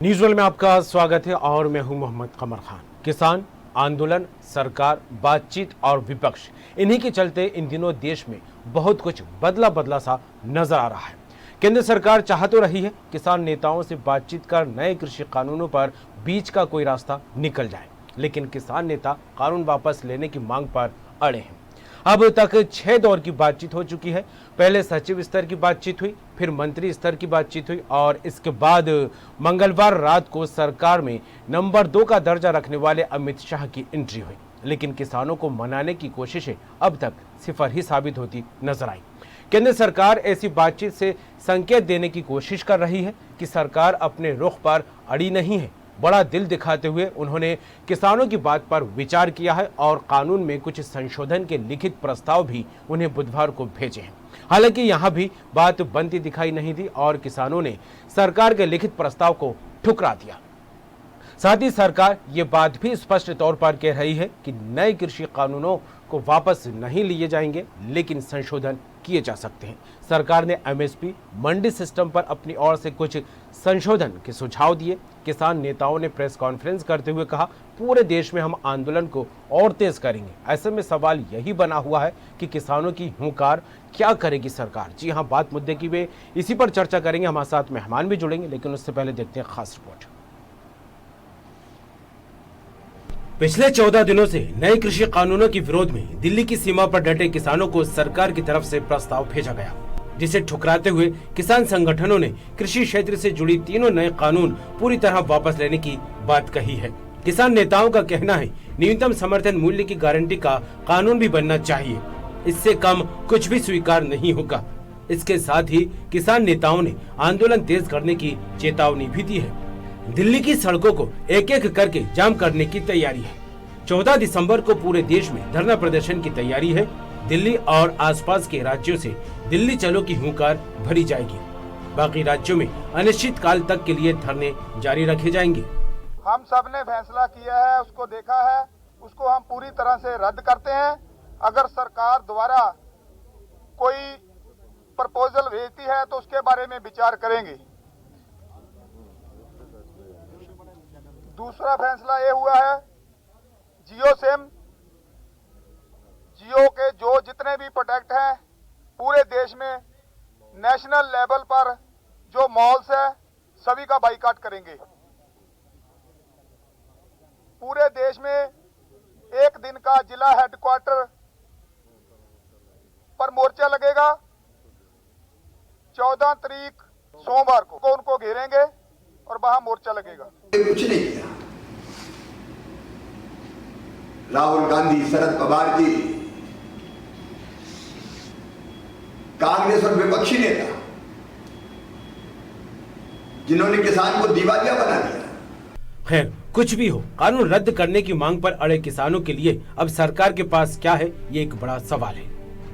News world में आपका स्वागत है और मैं हूं मोहम्मद कमर खान। किसान आंदोलन, सरकार, बातचीत और विपक्ष, इन्हीं के चलते इन दिनों देश में बहुत कुछ बदला बदला सा नजर आ रहा है। केंद्र सरकार चाह तो रही है किसान नेताओं से बातचीत कर नए कृषि कानूनों पर बीच का कोई रास्ता निकल जाए, लेकिन किसान नेता कानून वापस लेने की मांग पर अड़े हैं। अब तक 6 दौर की बातचीत हो चुकी है। पहले सचिव स्तर की बातचीत हुई, फिर मंत्री स्तर की बातचीत हुई और इसके बाद मंगलवार रात को सरकार में नंबर 2 का दर्जा रखने वाले अमित शाह की एंट्री हुई। लेकिन किसानों को मनाने की कोशिशें अब तक सिफर ही साबित होती नजर आई। केंद्र सरकार ऐसी बातचीत से संकेत देने की कोशिश कर रही है कि सरकार अपने रुख पर अड़ी नहीं है। बड़ा दिल दिखाते हुए उन्होंने किसानों की बात पर विचार किया है और कानून में कुछ संशोधन के लिखित प्रस्ताव भी उन्हें बुधवार को भेजे हैं। हालांकि यहां भी बात बनती दिखाई नहीं दी और किसानों ने सरकार के लिखित प्रस्ताव को ठुकरा दिया। साथ ही सरकार ये बात भी स्पष्ट तौर पर कह रही है कि नए कृषि कानूनों को वापस नहीं लिए जाएंगे, लेकिन संशोधन किए जा सकते हैं। सरकार ने एमएसपी मंडी सिस्टम पर अपनी ओर से कुछ संशोधन के सुझाव दिए। किसान नेताओं ने प्रेस कॉन्फ्रेंस करते हुए कहा, पूरे देश में हम आंदोलन को और तेज करेंगे। ऐसे में सवाल यही बना हुआ है कि किसानों की हुंकार क्या करेगी सरकार। जी हां, बात मुद्दे की वे इसी पर चर्चा करेंगे। हमारे साथ मेहमान भी जुड़ेंगे, लेकिन उससे पहले देखते हैं खास रिपोर्ट। पिछले 14 दिनों से नए कृषि कानूनों के विरोध में दिल्ली की सीमा पर डटे किसानों को सरकार की तरफ से प्रस्ताव भेजा गया, जिसे ठुकराते हुए किसान संगठनों ने कृषि क्षेत्र से जुड़ी तीनों नए कानून पूरी तरह वापस लेने की बात कही है। किसान नेताओं का कहना है, न्यूनतम समर्थन मूल्य की गारंटी का कानून भी बनना चाहिए, इससे कम कुछ भी स्वीकार नहीं होगा। इसके साथ ही किसान नेताओं ने आंदोलन तेज करने की चेतावनी भी दी है। दिल्ली की सड़कों को एक एक करके जाम करने की तैयारी है। 14 दिसंबर को पूरे देश में धरना प्रदर्शन की तैयारी है। दिल्ली और आसपास के राज्यों से दिल्ली चलो की हुंकार भरी जाएगी। बाकी राज्यों में अनिश्चित काल तक के लिए धरने जारी रखे जाएंगे। हम सब ने फैसला किया है, उसको देखा है, उसको हम पूरी तरह से रद्द करते हैं। अगर सरकार द्वारा कोई प्रपोजल भेजती है तो उसके बारे में विचार करेंगे। दूसरा फैसला ये हुआ है, जियो के जो जितने भी प्रोडक्ट हैं पूरे देश में नेशनल लेवल पर जो मॉल्स है सभी का बाइकाट करेंगे। पूरे देश में एक दिन का जिला हेडक्वार्टर पर मोर्चा लगेगा। 14 तारीख सोमवार को उनको घेरेंगे और वहां मोर्चा लगेगा। कुछ नहीं किया। राहुल गांधी, शरद पवार जी, कांग्रेस और विपक्षी नेता जिन्होंने किसान को दिवालिया बना दिया। खैर, कुछ भी हो, कानून रद्द करने की मांग पर अड़े किसानों के लिए अब सरकार के पास क्या है, ये एक बड़ा सवाल है।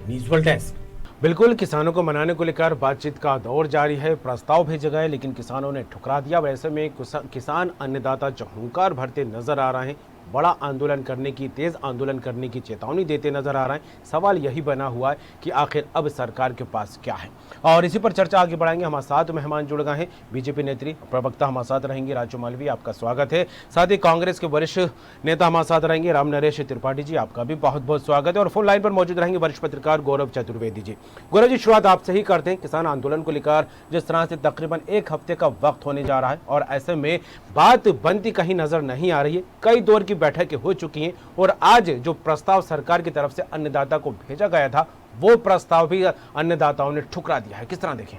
News world desk. बिल्कुल, किसानों को मनाने को लेकर बातचीत का दौर जारी है। प्रस्ताव भेजे गए, लेकिन किसानों ने ठुकरा दिया। वैसे में किसान अन्नदाता जो हुंकार भरते नजर आ रहे हैं, बड़ा आंदोलन करने की, तेज आंदोलन करने की चेतावनी देते नजर आ रहे हैं। सवाल यही बना हुआ है कि आखिर अब सरकार के पास क्या है, और इसी पर चर्चा आगे बढ़ाएंगे। हमारे साथ मेहमान जुड़ गए हैं। बीजेपी नेत्री प्रवक्ता हमारे साथ रहेंगे राजू मालवीय, आपका स्वागत है। साथ ही कांग्रेस के वरिष्ठ नेता हमारे साथ रहेंगे राम नरेश त्रिपाठी जी, आपका भी बहुत बहुत स्वागत है। और फोन लाइन पर मौजूद रहेंगे वरिष्ठ पत्रकार गौरव चतुर्वेदी जी। गौरव जी, शुरुआत आपसे ही करते हैं। किसान आंदोलन को लेकर जिस तरह से तकरीबन 1 हफ्ते का वक्त होने जा रहा है और ऐसे में बात बनती कहीं नजर नहीं आ रही है। कई दौर की बैठकें हो चुकी हैं और आज जो प्रस्ताव सरकार की तरफ से अन्नदाता को भेजा गया था, वो प्रस्ताव भी अन्नदाताओं ने ठुकरा दिया है। किस तरह देखें?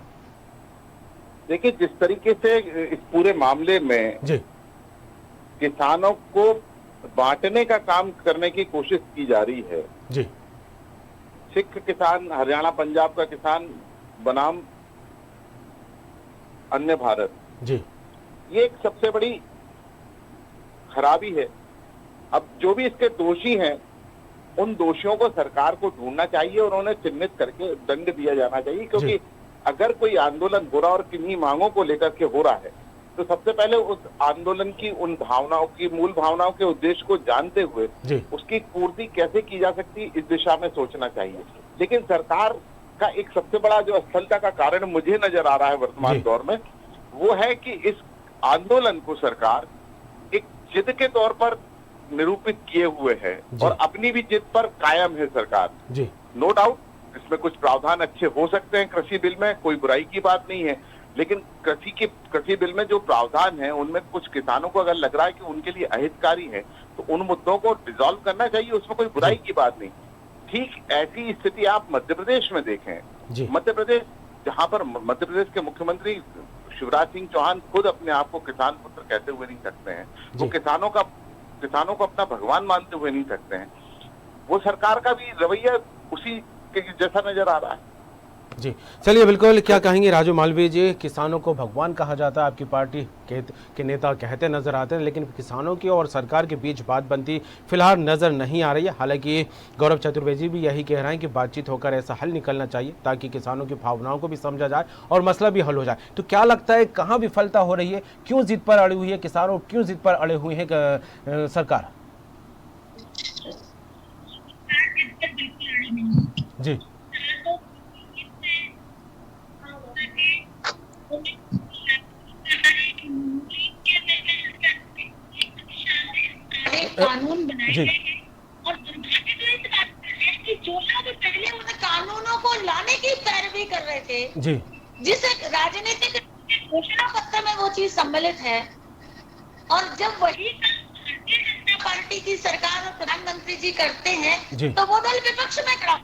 देखिए, जिस तरीके से इस पूरे मामले में जी किसानों को बांटने का काम करने की कोशिश की जा रही है। जी, सिख किसान, हरियाणा पंजाब का किसान बनाम अन्य भारत, जी, ये एक सबसे बड़ी खराबी है। अब जो भी इसके दोषी हैं, उन दोषियों को सरकार को ढूंढना चाहिए और उन्हें चिन्हित करके दंड दिया जाना चाहिए, क्योंकि अगर कोई आंदोलन हो रहा और किन्हीं मांगों को लेकर के हो रहा है तो सबसे पहले उस आंदोलन की उन भावनाओं की, मूल भावनाओं के उद्देश्य को जानते हुए उसकी पूर्ति कैसे की जा सकती है, इस दिशा में सोचना चाहिए। लेकिन सरकार का एक सबसे बड़ा जो असफलता का कारण मुझे नजर आ रहा है वर्तमान दौर में, वो है कि इस आंदोलन को सरकार एक जिद के तौर पर निरूपित किए हुए है और अपनी भी जिद पर कायम है सरकार जी। नो डाउट इसमें कुछ प्रावधान अच्छे हो सकते हैं कृषि बिल में, कोई बुराई की बात नहीं है, लेकिन कृषि बिल में जो प्रावधान है उनमें कुछ किसानों को अगर लग रहा है कि उनके लिए अहितकारी है तो उन मुद्दों को रिजॉल्व करना चाहिए, उसमें कोई बुराई की बात नहीं। ठीक ऐसी स्थिति आप मध्य प्रदेश में देखें। मध्य प्रदेश, जहां पर मध्य प्रदेश के मुख्यमंत्री शिवराज सिंह चौहान खुद अपने आप को किसान पुत्र कहते हुए नहीं सकते हैं, वो किसानों को अपना भगवान मानते हुए नहीं सकते हैं, वो सरकार का भी रवैया उसी के जैसा नजर आ रहा है। जी चलिए, बिल्कुल। क्या कहेंगे राजू मालवीय जी? किसानों को भगवान कहा जाता है, आपकी पार्टी के नेता कहते नजर आते हैं, लेकिन किसानों की और सरकार के बीच बात बनती फिलहाल नजर नहीं आ रही है। हालांकि गौरव चतुर्वेदी भी यही कह रहे हैं कि बातचीत होकर ऐसा हल निकलना चाहिए ताकि किसानों की भावनाओं को भी समझा जाए और मसला भी हल हो जाए। तो क्या लगता है कहाँ विफलता हो रही है? क्यों जिद पर अड़े हुई है किसानों, क्यों जिद पर अड़े हुए हैं सरकार? जी कानून बनाए गए हैं और दुर्भाग्य तो इस बात है कि जो लोग पहले उन कानूनों को लाने की पैरवी कर रहे थे जी, जिस राजनीतिक घोषणा पत्र में वो चीज सम्मिलित है, और जब वही भारतीय जनता पार्टी की सरकार और प्रधानमंत्री जी करते हैं तो वो दल विपक्ष में खड़ा,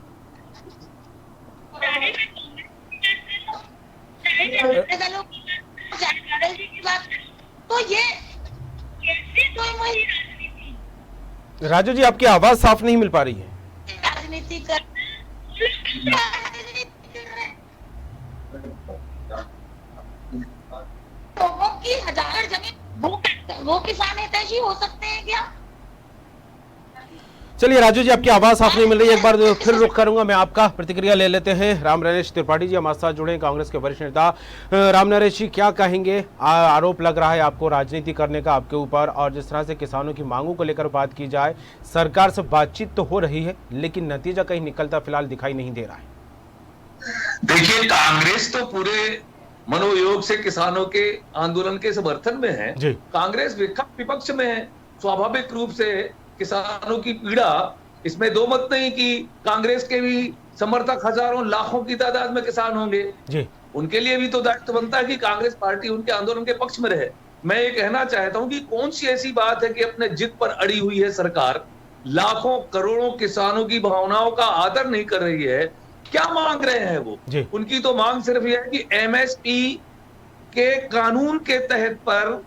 दलों की बात, तो ये राजू जी आपकी आवाज साफ नहीं मिल पा रही है। राजनीति कर लोगों की हजार जमीन वो किसान हितैषी हो सकते हैं क्या? चलिए राजू जी आपकी आवाज साफ नहीं मिल रही है, एक बार फिर रुख करूंगा मैं आपका, प्रतिक्रिया ले लेते हैं। राम नरेश त्रिपाठी जी हमारे साथ जुड़े हैं, कांग्रेस के वरिष्ठ नेता। राम नरेश जी क्या कहेंगे? आरोप लग रहा है आपको राजनीति करने का आपके ऊपर, और जिस तरह से किसानों की मांगों को लेकर बात की जाए, सरकार से बातचीत तो हो रही है लेकिन नतीजा कहीं निकलता फिलहाल दिखाई नहीं दे रहा है। देखिए, कांग्रेस तो पूरे मनोयोग से किसानों के आंदोलन के समर्थन में है। कांग्रेस विपक्ष में है, स्वाभाविक रूप से किसानों की पीड़ा, इसमें दो मत नहीं कि कांग्रेस के भी समर्थक हजारों लाखों की तादाद में किसान होंगे जी। उनके लिए भी तो दायित्व बनता है कि कांग्रेस पार्टी उनके आंदोलन के पक्ष में रहे। मैं ये कहना चाहता हूं कि कौन सी ऐसी बात है कि अपने जिद पर अड़ी हुई है सरकार, लाखों करोड़ों किसानों की भावनाओं का आदर नहीं कर रही है। क्या मांग रहे हैं वो? उनकी तो मांग सिर्फ यह है कि एमएसपी के कानून के तहत पर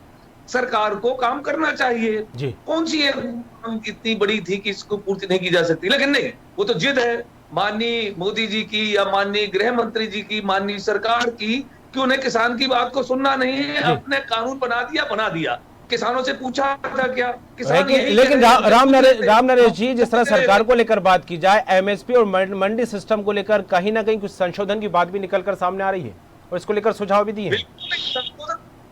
सरकार को काम करना चाहिए। कौन सी इतनी बड़ी थी कि इसको पूर्ति नहीं की जा सकती? लेकिन नहीं, वो तो जिद है माननीय मोदी जी की या माननीय गृह मंत्री जी की, माननीय सरकार की, कि उन्हें किसान की बात को सुनना नहीं है। अपने कानून बना दिया। किसानों से पूछा था क्या? किसान लेकिन राम नरेश जी, जिस तरह सरकार को लेकर बात की जाए, एमएसपी और मंडी सिस्टम को लेकर कहीं ना कहीं कुछ संशोधन की बात भी निकलकर सामने आ रही है और इसको लेकर सुझाव भी दिए।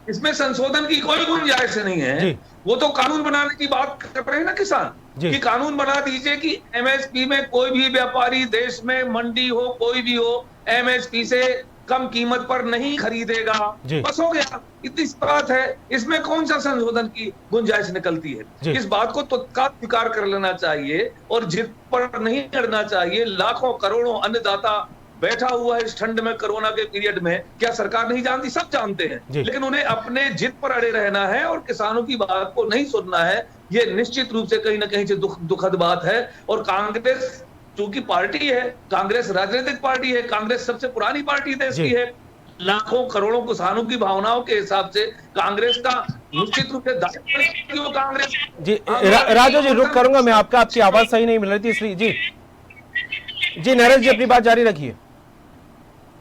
इसमें संशोधन की कोई गुंजाइश नहीं है। वो तो कानून बनाने की बात कर रहे हैं ना किसान, कि कानून बना दीजिए कि एमएसपी में कोई भी व्यापारी देश में मंडी हो कोई भी हो, एमएसपी से कम कीमत पर नहीं खरीदेगा, बस हो गया। इतनी बात है, इसमें कौन सा संशोधन की गुंजाइश निकलती है? इस बात को तत्काल स्वीकार कर लेना चाहिए और जिद पर नहीं अड़ना चाहिए। लाखों करोड़ों अन्नदाता बैठा हुआ है इस ठंड में, कोरोना के पीरियड में। क्या सरकार नहीं जानती? सब जानते हैं, लेकिन उन्हें अपने जिद पर अड़े रहना है और किसानों की बात को नहीं सुनना है। ये निश्चित रूप से कहीं ना कहीं से दुखद बात है। और कांग्रेस चूंकि पार्टी है, कांग्रेस राजनीतिक पार्टी है, कांग्रेस सबसे पुरानी पार्टी देश की है, लाखों करोड़ों किसानों की भावनाओं के हिसाब से कांग्रेस का निश्चित रूप से दायित्व है कि वो कांग्रेस जी। राजू जी रुक करूंगा मैं आपका, आपकी आवाज सही नहीं मिल रही थी इसलिए। जी नरेश जी अपनी बात जारी रखिए।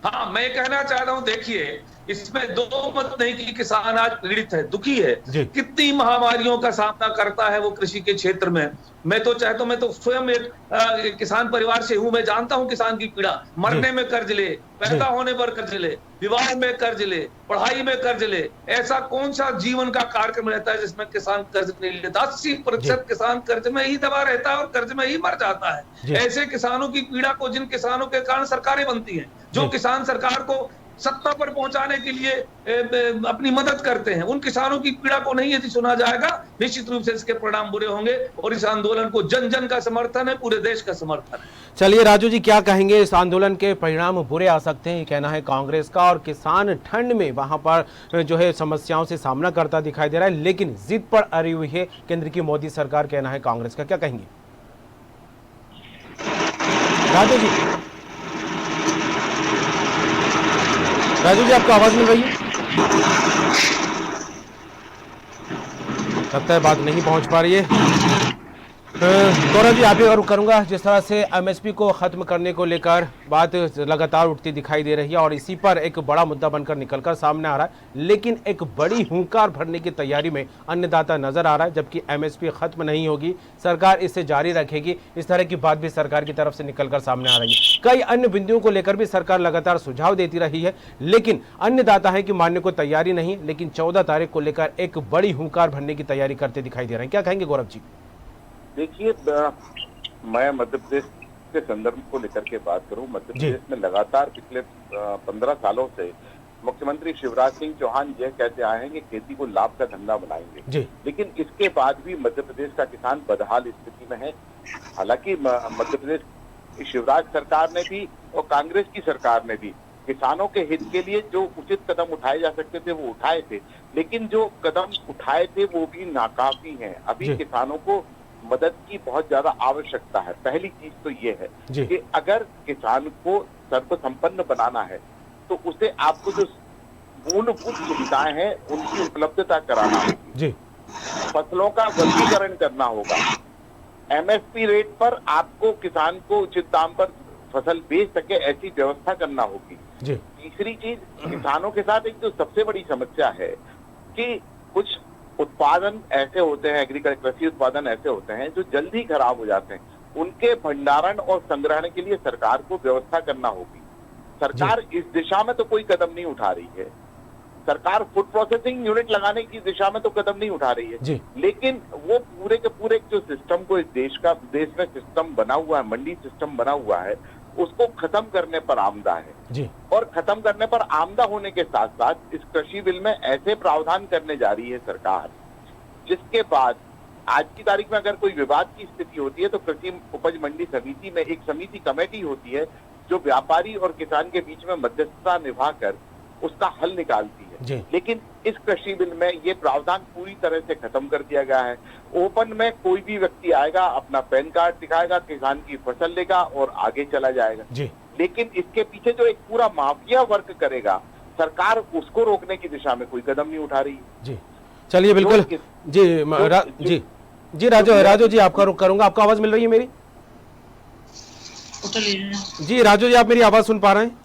हाँ, मैं कहना चाह रहा हूं, देखिए इसमें दो मत नहीं कि किसान आज पीड़ित है, दुखी है, कितनी महामारियों का सामना करता है वो कृषि के क्षेत्र में। मैं तो चाहता हूं, मैं तो स्वयं एक किसान परिवार से हूं, मैं जानता हूं किसान की पीड़ा। मरने में कर्ज ले, पैदा होने पर कर्ज ले, विवाह में कर्ज ले, पढ़ाई में कर्ज ले, ऐसा कौन सा जीवन का कार्यक्रम रहता है जिसमें किसान कर्ज नहीं लेता? 80% किसान कर्ज में ही दबा रहता है और कर्ज में ही मर जाता है। ऐसे किसानों की पीड़ा को, जिन किसानों के कारण सरकारें बनती हैं, जो किसान सरकार को सत्ता पर पहुंचाने के लिए अपनी मदद करते हैं। उन किसानों की पीड़ा को नहीं यदि सुना जाएगा, निश्चित रूप से इसके परिणाम बुरे होंगे और इस आंदोलन को जन जन का समर्थन है, पूरे देश का समर्थन है। चलिए राजू जी, क्या कहेंगे? इस आंदोलन के परिणाम बुरे आ सकते हैं, कहना है कांग्रेस का, और किसान ठंड में वहां पर जो है समस्याओं से सामना करता दिखाई दे रहा है, लेकिन जिद पर अड़ी हुई है केंद्र की मोदी सरकार, कहना है कांग्रेस का। क्या कहेंगे राजू जी? राजू जी, आपको आवाज मिल रही है? लगता है बात नहीं पहुंच पा रही है। गौरव जी, आप ही और करूंगा, जिस तरह से एमएसपी को खत्म करने को लेकर बात लगातार उठती दिखाई दे रही है और इसी पर एक बड़ा मुद्दा बनकर निकलकर सामने आ रहा है, लेकिन एक बड़ी हुंकार भरने की तैयारी में अन्नदाता नजर आ रहा है। जबकि एमएसपी खत्म नहीं होगी, सरकार इसे जारी रखेगी, इस तरह की बात भी सरकार की तरफ से निकलकर सामने आ रही है। कई अन्य बिंदुओं को लेकर भी सरकार लगातार सुझाव देती रही है, लेकिन अन्नदाता है कि मानने को तैयारी नहीं, लेकिन 14 तारीख को लेकर एक बड़ी हुंकार भरने की तैयारी करते दिखाई दे रहे हैं। क्या कहेंगे गौरव जी? देखिए, मैं मध्य प्रदेश के संदर्भ को लेकर के बात करूं, मध्य प्रदेश में लगातार पिछले 15 सालों से मुख्यमंत्री शिवराज सिंह चौहान यह कहते आए हैं कि खेती को लाभ का धंधा बनाएंगे, लेकिन इसके बाद भी मध्य प्रदेश का किसान बदहाल स्थिति में है। हालांकि मध्य प्रदेश शिवराज सरकार ने भी और कांग्रेस की सरकार ने भी किसानों के हित के लिए जो उचित कदम उठाए जा सकते थे वो उठाए थे, लेकिन जो कदम उठाए थे वो भी नाकाफी हैं। अभी किसानों को मदद की बहुत ज्यादा आवश्यकता है। पहली चीज तो ये है कि अगर किसान को सर्वसंपन्न बनाना है तो उसे आपको जो मूलभूत सुविधाएं हैं उनकी उपलब्धता कराना होगी, फसलों का वर्गीकरण करना होगा, एमएसपी रेट पर आपको किसान को उचित दाम पर फसल बेच सके ऐसी व्यवस्था करना होगी। तीसरी चीज, किसानों के साथ एक जो सबसे बड़ी समस्या है कि कुछ उत्पादन ऐसे होते हैं, कृषि उत्पादन ऐसे होते हैं जो जल्दी खराब हो जाते हैं, उनके भंडारण और संग्रहण के लिए सरकार को व्यवस्था करना होगी। सरकार इस दिशा में तो कोई कदम नहीं उठा रही है। सरकार फूड प्रोसेसिंग यूनिट लगाने की दिशा में तो कदम नहीं उठा रही है, लेकिन वो पूरे के पूरे जो सिस्टम को देश में सिस्टम बना हुआ है, मंडी सिस्टम बना हुआ है, उसको खत्म करने पर आमदा है। और खत्म करने पर आमदा होने के साथ साथ इस कृषि बिल में ऐसे प्रावधान करने जा रही है सरकार, जिसके बाद आज की तारीख में अगर कोई विवाद की स्थिति होती है तो कृषि उपज मंडी समिति में एक समिति कमेटी होती है जो व्यापारी और किसान के बीच में मध्यस्थता निभाकर उसका हल निकालती है। लेकिन इस कृषि बिल में ये प्रावधान पूरी तरह से खत्म कर दिया गया है। ओपन में कोई भी व्यक्ति आएगा, अपना पैन कार्ड दिखाएगा, किसान की फसल लेगा और आगे चला जाएगा। लेकिन इसके पीछे जो एक पूरा माफिया वर्क करेगा, सरकार उसको रोकने की दिशा में कोई कदम नहीं उठा रही है। चलिए, बिल्कुल जी राजू जी, आपका रुख करूंगा। आपको आवाज मिल रही है मेरी? जी राजू जी, आप मेरी आवाज सुन पा रहे हैं?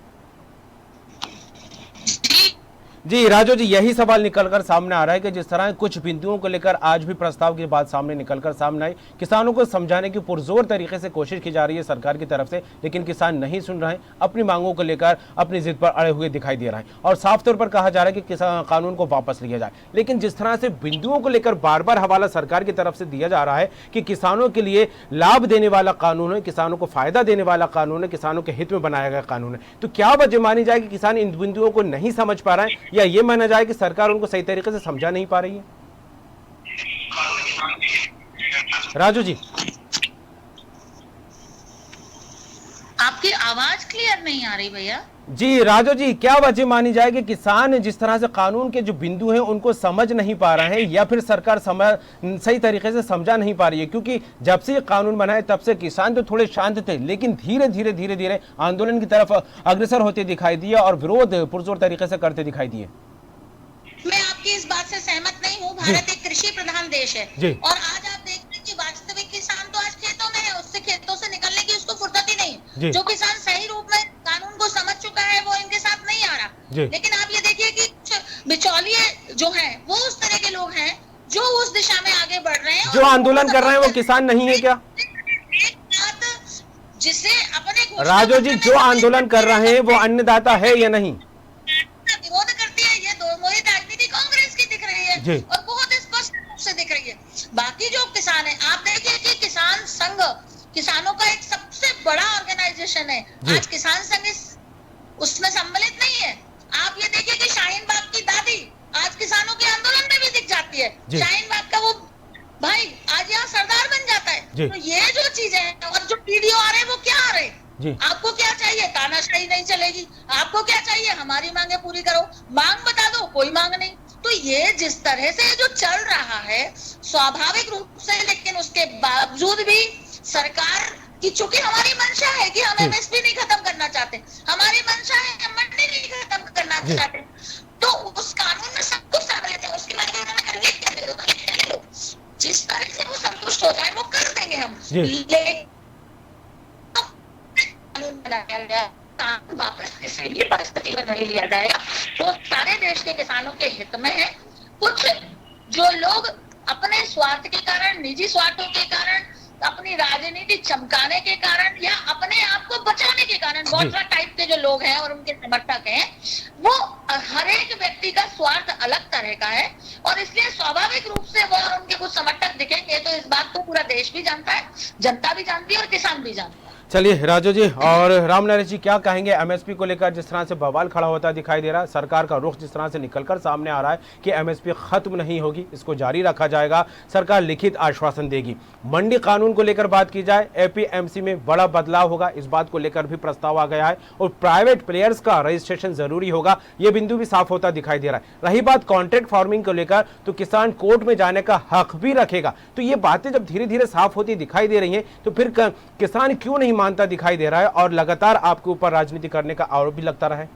जी राजू जी, यही सवाल निकलकर सामने आ रहा है कि जिस तरह कुछ बिंदुओं को लेकर आज भी प्रस्ताव की बात सामने निकलकर सामने आई, किसानों को समझाने की पुरजोर तरीके से कोशिश की जा रही है सरकार की तरफ से, लेकिन किसान नहीं सुन रहे हैं, अपनी मांगों को लेकर अपनी जिद पर अड़े हुए दिखाई दे रहे हैं और साफ तौर पर कहा जा रहा है कि किसान कानून को वापस लिया जाए। लेकिन जिस तरह से बिंदुओं को लेकर बार बार हवाला सरकार की तरफ से दिया जा रहा है कि किसानों के लिए लाभ देने वाला कानून है, किसानों को फायदा देने वाला कानून है, किसानों के हित में बनाया गया कानून है, तो क्या वजह मानी जाए कि किसान इन बिंदुओं को नहीं समझ पा रहे हैं, या ये माना जाए कि सरकार उनको सही तरीके से समझा नहीं पा रही है? राजू जी, आपकी आवाज क्लियर नहीं आ रही भैया। जी राजू जी, क्या वजह मानी जाए कि किसान जिस तरह से कानून के जो बिंदु हैं उनको समझ नहीं पा रहे हैं, या फिर सरकार सही तरीके से समझा नहीं पा रही है? क्योंकि जब से ये कानून बना है तब से किसान तो थोड़े शांत थे, लेकिन धीरे धीरे आंदोलन की तरफ अग्रसर होते दिखाई दिए और विरोध पुरजोर तरीके से करते दिखाई दिए। मैं आपकी इस बात से सहमत नहीं हूँ। भारत एक कृषि प्रधान देश है और आज आप देख रहे हैं कि वास्तविक किसान तो आज खेतों में है, उससे खेतों से निकलने की उसको फुर्सत ही नहीं। जो किसान सही रूप में कानून को समझ चुका है वो इनके साथ नहीं आ रहा। लेकिन आप ये देखिए कि बिचौलिए जो है वो उस तरह के लोग हैं जो उस दिशा में आगे बढ़ रहे हैं। जो आंदोलन कर रहे हैं वो किसान नहीं है क्या? जिसे अपने राजू जी, जो आंदोलन कर रहे हैं वो अन्नदाता है या नहीं? विरोध करती है, ये दोनों ही राजनीति कांग्रेस की दिख रही है और बहुत स्पष्ट रूप से दिख रही है। बाकी जो किसान है, आप देखिए कि किसान संघ किसानों का एक सबसे बड़ा ऑर्गेनाइजेशन है। आज किसान संघ उसमें सम्मिलित नहीं है। आप ये देखिए कि शाहीन बाग की दादी आज किसानों के आंदोलन में भी दिख जाती है, शाहीन बाग का वो भाई आज यहाँ सरदार बन जाता है। तो ये जो चीजें हैं, और जो वीडियो आ रहे हैं वो क्या आ रहे हैं, आपको क्या चाहिए? तानाशाही नहीं चलेगी। आपको क्या चाहिए? हमारी मांगे पूरी करो। मांग बता दो, कोई मांग नहीं। तो ये जिस तरह से जो चल रहा है स्वाभाविक रूप से, लेकिन उसके बावजूद भी सरकार की, चूंकि हमारी मंशा है कि हम एमएसपी नहीं खत्म करना चाहते, हमारी मंशा है हम मंडी नहीं खत्म करना चाहते, तो उस कानून में सब कुछ सम्मिलित है। उसके बाद उन्होंने जिस तरह से वो संतुष्ट हो जाए वो कर देंगे हम, लेकिन कानून बनाया गया वापस से ये परिस्थिति में नहीं लिया जाएगा तो सारे देश के किसानों के हित में है। कुछ जो लोग अपने स्वार्थ के कारण, निजी स्वार्थों के कारण, अपनी राजनीति चमकाने के कारण या अपने आप को बचाने के कारण, बहुत टाइप के जो लोग हैं और उनके समर्थक हैं, वो हर एक व्यक्ति का स्वार्थ अलग तरह का है और इसलिए स्वाभाविक रूप से वो और उनके कुछ समर्थक दिखेंगे तो इस बात को पूरा देश भी जानता है, जनता भी जानती है और किसान भी जानता है। चलिए राजू जी और रामनारायण जी क्या कहेंगे एमएसपी को लेकर? जिस तरह से बवाल खड़ा होता दिखाई दे रहा है, सरकार का रुख जिस तरह से निकलकर सामने आ रहा है कि एमएसपी खत्म नहीं होगी, इसको जारी रखा जाएगा, सरकार लिखित आश्वासन देगी। मंडी कानून को लेकर बात की जाए, एपीएमसी में बड़ा बदलाव होगा, इस बात को लेकर भी प्रस्ताव आ गया है और प्राइवेट प्लेयर्स का रजिस्ट्रेशन जरूरी होगा, यह बिंदु भी साफ होता दिखाई दे रहा है। रही बात कॉन्ट्रैक्ट फार्मिंग को लेकर, तो किसान कोर्ट में जाने का हक भी रखेगा। तो ये बातें जब धीरे धीरे साफ होती दिखाई दे रही है तो फिर किसान क्यों नहीं मानता दिखाई दे रहा है और लगातार आपके ऊपर राजनीति करने का आरोप भी लगता रहा है?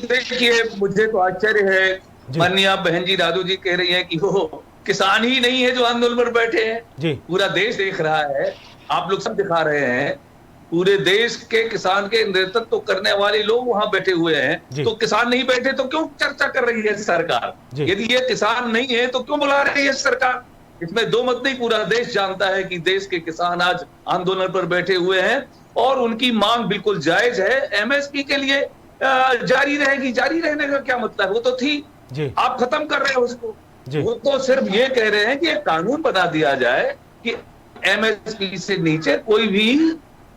देखिए मुझे तो आश्चर्य है, माननीय बहन जी राजू जी कह रही हैं कि वो किसान ही नहीं है जो आंदोलन पर बैठे हैं जी, पूरा देश देख रहा है, आप लोग सब दिखा रहे हैं, पूरे देश के किसान के नेतृत्व करने वाले लोग वहां बैठे हुए हैं, तो किसान नहीं बैठे तो क्यों चर्चा कर रही है सरकार? यदि ये किसान नहीं है तो क्यों बुला रही है सरकार? इसमें दो मत नहीं, पूरा देश जानता है कि देश के किसान आज आंदोलन पर बैठे हुए हैं और उनकी मांग बिल्कुल जायज है। एमएसपी के लिए जारी रहेगी, जारी रहने का क्या मतलब? वो तो थी, आप खत्म कर रहे हो उसको। वो तो सिर्फ ये कह रहे हैं कि एक कानून बना दिया जाए कि एमएसपी से नीचे कोई भी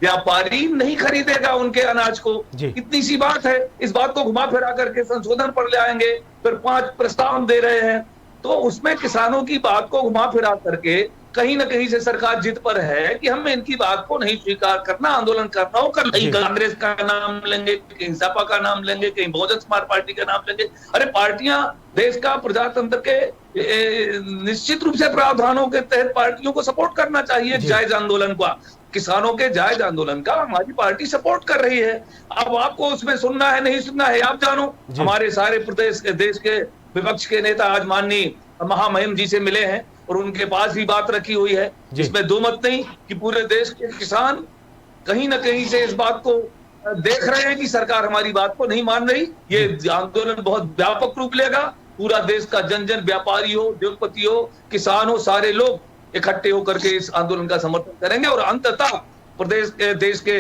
व्यापारी नहीं खरीदेगा उनके अनाज को। इतनी सी बात है, इस बात को घुमा फिरा करके संशोधन पर ले आएंगे, फिर 5 प्रस्ताव दे रहे हैं, तो उसमें किसानों की बात को घुमा फिरा करके कहीं ना कहीं से सरकार जिद पर है कि हम इनकी बात को नहीं स्वीकार करना, आंदोलन करना हो, कहीं कांग्रेस का नाम लेंगे, कहीं सपा का नाम लेंगे, कहीं बहुजन समाज पार्टी का नाम लेंगे। अरे पार्टियां देश का प्रजातंत्र के निश्चित रूप से प्रावधानों के तहत पार्टियों को सपोर्ट करना चाहिए। जायज आंदोलन का, किसानों के जायज आंदोलन का हमारी पार्टी सपोर्ट कर रही है। अब आपको उसमें सुनना है नहीं सुनना है आप जानो। हमारे सारे प्रदेश के देश के विपक्ष के नेता आज माननीय महामहिम जी से मिले हैं और उनके पास भी बात रखी हुई है, इसमें दो मत नहीं कि पूरे देश के किसान कहीं ना कहीं से इस बात को देख रहे हैं कि सरकार हमारी बात को नहीं मान रही। ये आंदोलन बहुत व्यापक रूप लेगा, पूरा देश का जन जन, व्यापारी हो, उद्योगपति हो, किसान हो, सारे लोग इकट्ठे होकर के इस आंदोलन का समर्थन करेंगे और अंततः प्रदेश के देश के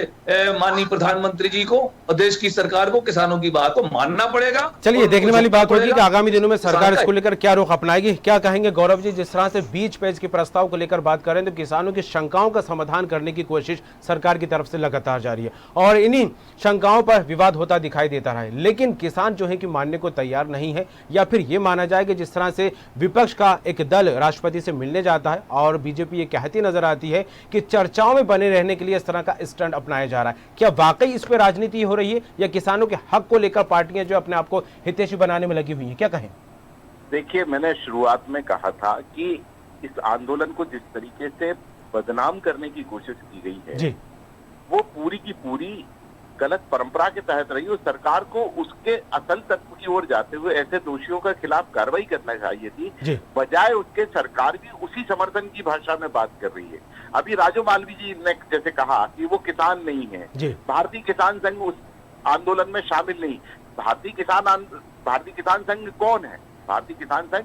माननीय प्रधानमंत्री जी को और देश की सरकार को किसानों की बात को मानना पड़ेगा। चलिए देखने वाली बात होगी कि आगामी दिनों में सरकार इसको लेकर क्या रुख अपनाएगी। क्या कहेंगे गौरव जी, जिस तरह से बीच पेज के प्रस्ताव को लेकर बात करें तो किसानों की शंकाओं का समाधान करने की कोशिश सरकार की तरफ से लगातार जारी है और इन्हीं शंकाओं पर विवाद होता दिखाई देता रहा है, लेकिन किसान जो है कि मानने को तैयार नहीं है, या फिर ये माना जाए कि जिस तरह से विपक्ष का एक दल राष्ट्रपति से मिलने जाता है और बीजेपी ये कहती नजर आती है कि चर्चाओं में बने रहने के लिए इस तरह का स्टैंड अपनाया जा रहा है। क्या वाकई इस पर राजनीति हो रही है या किसानों के हक को लेकर पार्टियां जो अपने आप को हितैषी बनाने में लगी हुई हैं? क्या कहें? देखिए, मैंने शुरुआत में कहा था कि इस आंदोलन को जिस तरीके से बदनाम करने की कोशिश की गई है जी, वो पूरी की पूरी गलत परंपरा के तहत रही और सरकार को उसके असल तत्व की ओर जाते हुए ऐसे दोषियों के खिलाफ कार्रवाई करना चाहिए थी, बजाय उसके सरकार भी उसी समर्थन की भाषा में बात कर रही है। अभी राजू मालवी जी ने जैसे कहा कि वो किसान नहीं है, भारतीय किसान संघ उस आंदोलन में शामिल नहीं। भारतीय किसान संघ कौन है? भारतीय किसान संघ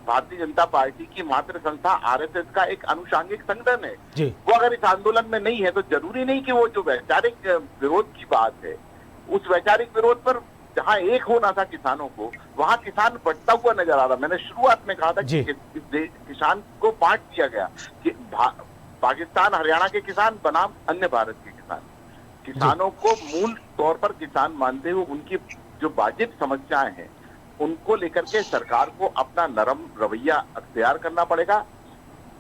भारतीय जनता पार्टी की मातृ संस्था आरएसएस का एक अनुषांगिक संगठन है। वो अगर इस आंदोलन में नहीं है तो जरूरी नहीं कि वो जो वैचारिक विरोध की बात है, उस वैचारिक विरोध पर जहां एक होना था किसानों को, वहां किसान बंटता हुआ नजर आ रहा। मैंने शुरुआत में कहा था कि किसान को बांट दिया गया कि पाकिस्तान हरियाणा के किसान बनाम अन्य भारत के किसान। किसानों को मूल तौर पर किसान मानते हुए उनकी जो वाजिब समस्याएं हैं उनको लेकर के सरकार को अपना नरम रवैया अख्तियार करना पड़ेगा।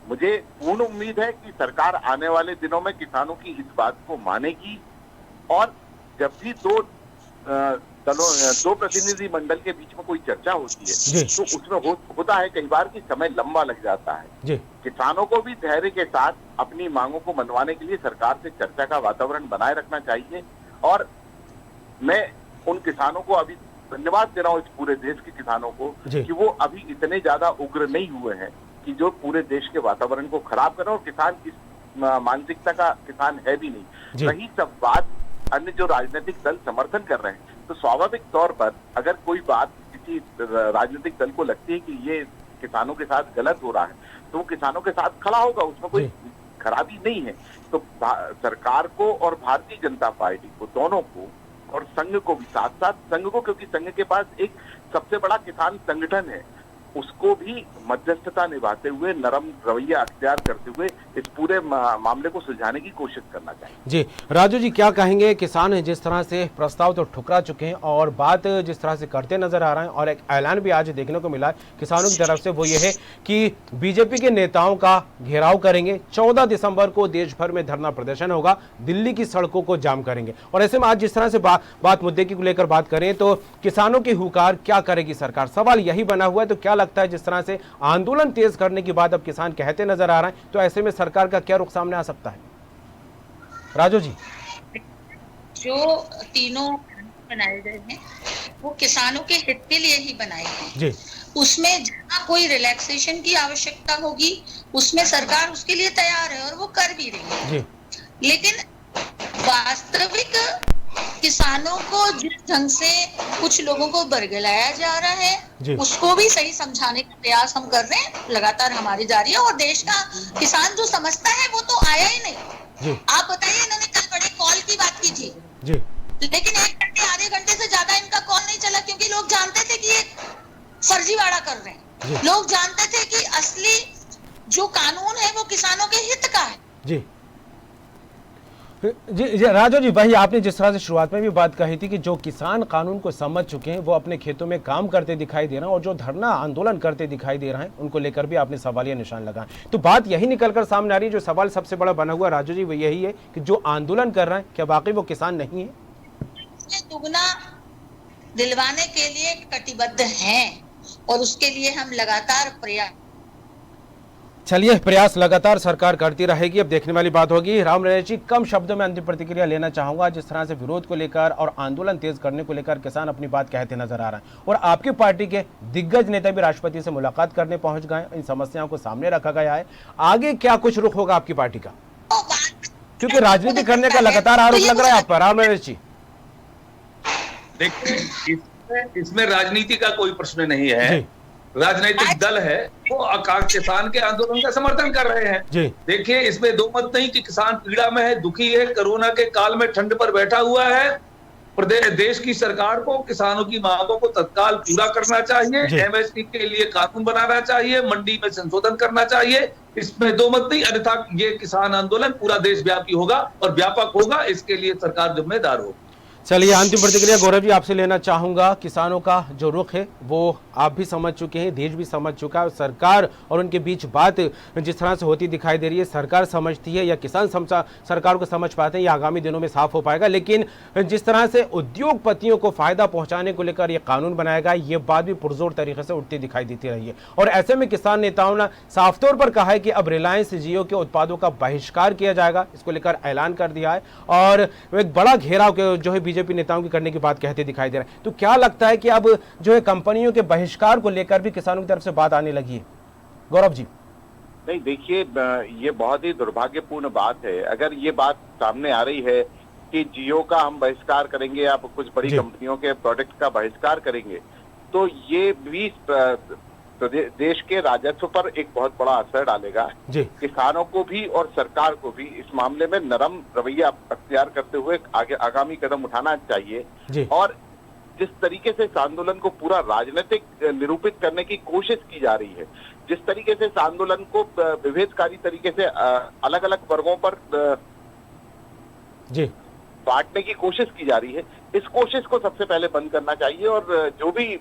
मुझे पूर्ण उम्मीद है कि सरकार आने वाले दिनों में किसानों की इस बात को मानेगी और जब भी दो प्रतिनिधि मंडल के बीच में कोई चर्चा होती है तो उसमें होता है कई बार कि समय लंबा लग जाता है। किसानों को भी धैर्य के साथ अपनी मांगों को मनवाने के लिए सरकार से चर्चा का वातावरण बनाए रखना चाहिए और मैं उन किसानों को अभी धन्यवाद दे रहा हूँ, इस पूरे देश के किसानों को, कि वो अभी इतने ज्यादा उग्र नहीं हुए हैं कि जो पूरे देश के वातावरण को खराब करें। और किसान इस मानसिकता का किसान है भी नहीं। रही सब बात अन्य जो राजनीतिक दल समर्थन कर रहे हैं, तो स्वाभाविक तौर पर अगर कोई बात किसी राजनीतिक दल को लगती है कि ये किसानों के साथ गलत हो रहा है तो वो किसानों के साथ खड़ा होगा, उसमें कोई खराबी नहीं है। तो सरकार को और भारतीय जनता पार्टी को, दोनों को और संघ को भी, साथ साथ संघ को, क्योंकि संघ के पास एक सबसे बड़ा किसान संगठन है, उसको भी मध्यस्थता निभाते हुए नरम रवैया अख्तियार करते हुए इस पूरे मामले को सुलझाने की कोशिश करना चाहिए। जी राजू जी, क्या कहेंगे? किसान जिस तरह से प्रस्ताव तो ठुकरा चुके हैं और बात जिस तरह से करते नजर आ रहे हैं और एक ऐलान भी आज देखने को मिला है किसानों की तरफ से, वो ये है कि बीजेपी के नेताओं का घेराव करेंगे। 14 दिसंबर को देश भर में धरना प्रदर्शन होगा, दिल्ली की सड़कों को जाम करेंगे। और ऐसे में आज जिस तरह से बात मुद्दे की लेकर बात करें तो किसानों की हुकार क्या करेगी सरकार? सवाल यही बना हुआ है। तो क्या लगता है जिस तरह से आंदोलन तेज करने के बाद अब किसान कहते नजर आ रहे हैं, तो ऐसे में सरकार का क्या रुख सामने आ सकता है? राजू जी, जो तीनों बनाए गए हैं वो किसानों के हित के लिए ही बनाए गए जी। उसमें जहाँ कोई रिलैक्सेशन की आवश्यकता होगी उसमें सरकार उसके लिए तैयार है और वो कर भी रही है जी। लेकिन वास्तविक किसानों को जिस ढंग से कुछ लोगों को बरगलाया जा रहा है उसको भी सही समझाने का प्रयास हम कर रहे हैं, लगातार हमारी जारी है। और देश का किसान जो समझता है वो तो आया ही नहीं। आप बताइए, इन्होंने कल बड़े कॉल की बात की थी जी। लेकिन 1 घंटे आधे घंटे से ज्यादा इनका कॉल नहीं चला, क्योंकि लोग जानते थे कि ये फर्जीवाड़ा कर रहे हैं। लोग जानते थे कि असली जो कानून है वो किसानों के हित का है जी। जी राजू जी, वही आपने जिस तरह से शुरुआत में भी बात कही थी कि जो किसान कानून को समझ चुके हैं वो अपने खेतों में काम करते दिखाई दे रहे हैं और जो धरना आंदोलन करते दिखाई दे रहे हैं उनको लेकर भी आपने सवालिया निशान लगाए। तो बात यही निकलकर सामने आ रही है, जो सवाल सबसे बड़ा बना हुआ राजू जी वो यही है कि जो आंदोलन कर रहे हैं क्या वाकई वो किसान नहीं है? दुगना दिलवाने के लिए कटिबद्ध हैं और उसके लिए हम लगातार प्रयास चलिए प्रयास लगातार सरकार करती रहेगी। अब देखने वाली बात होगी। राम नरेश जी, कम शब्दों में अंतिम प्रतिक्रिया लेना चाहूंगा। जिस तरह से विरोध को लेकर और आंदोलन तेज करने को लेकर किसान अपनी बात कहते नजर आ रहे हैं और आपकी पार्टी के दिग्गज नेता भी राष्ट्रपति से मुलाकात करने पहुंच गए, इन समस्याओं को सामने रखा गया है। आगे क्या कुछ रुख होगा आपकी पार्टी का? क्योंकि राजनीति करने का लगातार आरोप लग रहा है आप पर, राम नरेश जी। देखिए, इसमें राजनीति का कोई प्रश्न नहीं है। राजनीतिक दल है वो किसान के आंदोलन का समर्थन कर रहे हैं। देखिए, इसमें दो मत नहीं कि किसान पीड़ा में है, दुखी है, कोरोना के काल में ठंड पर बैठा हुआ है। प्रदेश देश की सरकार को किसानों की मांगों को तत्काल पूरा करना चाहिए, एमएसपी के लिए कानून बनाना चाहिए, मंडी में संशोधन करना चाहिए। इसमें दो मत नहीं, अन्यथा ये किसान आंदोलन पूरा देशव्यापी होगा और व्यापक होगा। इसके लिए सरकार जिम्मेदार होगी। चलिए अंतिम प्रतिक्रिया गौरव जी आपसे लेना चाहूंगा। किसानों का जो रुख है वो आप भी समझ चुके हैं, देश भी समझ चुका है। सरकार और उनके बीच बात जिस तरह से होती दिखाई दे रही है, सरकार समझती है या किसान सरकार को समझ पाते हैं, ये आगामी दिनों में साफ हो पाएगा। लेकिन जिस तरह से उद्योगपतियों को फायदा पहुंचाने को लेकर ये कानून बनाया गया, ये बात भी पुरजोर तरीके से उठती दिखाई देती रही है। और ऐसे में किसान नेताओं ने साफ तौर पर कहा है कि अब रिलायंस जियो के उत्पादों का बहिष्कार किया जाएगा, इसको लेकर ऐलान कर दिया है और एक बड़ा घेराव जो है बीजेपी नेताओं की करने की बात कहते दिखाई दे रहा है। तो क्या लगता है कि अब जो है कंपनियों के बहिष्कार को लेकर भी किसानों की तरफ से बात आने लगी है? गौरव जी। नहीं, देखिए, ये बहुत ही दुर्भाग्यपूर्ण बात है। अगर ये बात सामने आ रही है कि जियो का हम बहिष्कार करेंगे या कुछ बड़ी कंपनियों के प्रोडक्ट का बहिष्कार करेंगे, तो ये भी देश के राजस्व पर एक बहुत बड़ा असर डालेगा। किसानों को भी और सरकार को भी इस मामले में नरम रवैया अख्तियार करते हुए आगामी कदम उठाना चाहिए। और जिस तरीके से इस आंदोलन को पूरा राजनीतिक निरूपित करने की कोशिश की जा रही है, जिस तरीके से इस आंदोलन को विभेदकारी तरीके से अलग अलग वर्गों पर बांटने की कोशिश की जा रही है, इस कोशिश को सबसे पहले बंद करना चाहिए और जो भी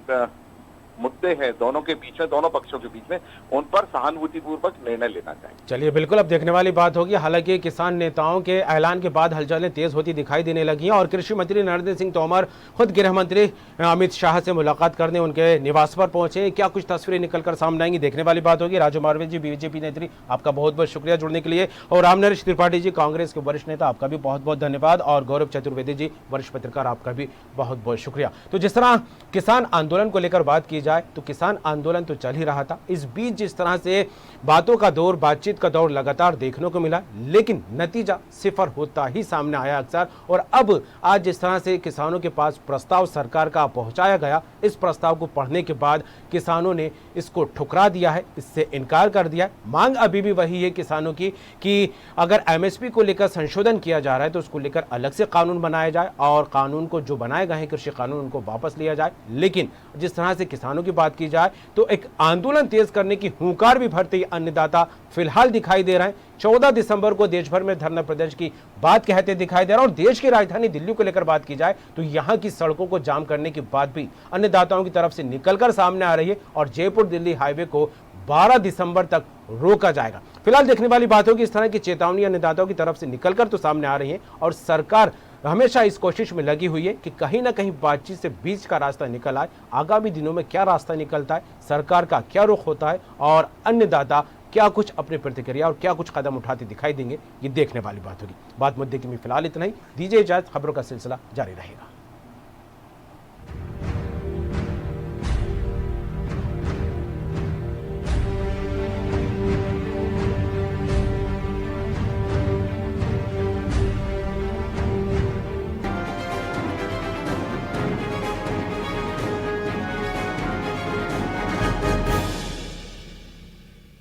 मुद्दे हैं दोनों के बीच में, दोनों पक्षों के बीच में, उन पर सहानुभूतिपूर्वक निर्णय लेना चाहिए। चलिए, बिल्कुल अब देखने वाली बात होगी। हालांकि किसान नेताओं के ऐलान के बाद हलचलें तेज होती दिखाई देने लगी हैं और कृषि मंत्री नरेंद्र सिंह तोमर खुद गृह मंत्री अमित शाह से मुलाकात करने उनके निवास पर पहुंचे। क्या कुछ तस्वीरें निकलकर सामने आएंगी, देखने वाली बात होगी। राजू मारवे जी, बीजेपी नेत्री, आपका बहुत बहुत शुक्रिया जुड़ने के लिए। और रामनरेश त्रिपाठी जी, कांग्रेस के वरिष्ठ नेता, आपका भी बहुत बहुत धन्यवाद। और गौरव चतुर्वेदी जी, वरिष्ठ पत्रकार, आपका भी बहुत बहुत शुक्रिया। तो जिस तरह किसान आंदोलन को लेकर बात की जाए तो किसान आंदोलन तो चल ही रहा था, इस बीच जिस तरह से बातों का दौर, बातचीत का दौर लगातार देखने को मिला, लेकिन नतीजा सिफर होता ही सामने आया अक्सर। और अब आज जिस तरह से किसानों के पास प्रस्ताव सरकार का पहुंचाया गया, इस प्रस्ताव को पढ़ने के बाद किसानों ने इसको ठुकरा दिया है, इससे इनकार कर दिया। मांग अभी भी वही है किसानों की कि अगर एमएसपी को लेकर संशोधन किया जा रहा है तो उसको लेकर अलग से कानून बनाया जाए और कानून को जो बनाए गए हैं कृषि कानून उनको वापस लिया जाए। लेकिन जिस तरह से किसानों की बात की जाए तो एक आंदोलन तेज करने की हुंकार भी भरते अन्नदाता फिलहाल दिखाई दे रहे हैं। 14 दिसंबर को देश भर में धरना प्रदर्शन की बात कहते दिखाई दे रहा है। और देश की राजधानी दिल्ली को लेकर बात की जाए तो यहां की सड़कों को जाम करने की बात भी अन्नदाताओं की तरफ से निकलकर सामने आ रही है और जयपुर दिल्ली हाईवे को 12 दिसंबर तक रोका जाएगा। फिलहाल देखने वाली बात होगी, इस तरह की चेतावनी अन्नदाताओं की तरफ से निकलकर तो सामने आ रही है और सरकार हमेशा इस कोशिश में लगी हुई है कि कहीं ना कहीं बातचीत से बीच का रास्ता निकल आए। आगामी दिनों में क्या रास्ता निकलता है, सरकार का क्या रुख होता है और अन्नदाता क्या कुछ अपनी प्रतिक्रिया और क्या कुछ कदम उठाते दिखाई देंगे, ये देखने वाली बात होगी। बात मुद्दे की में फिलहाल इतना ही, दीजिए इजाजत, खबरों का सिलसिला जारी रहेगा।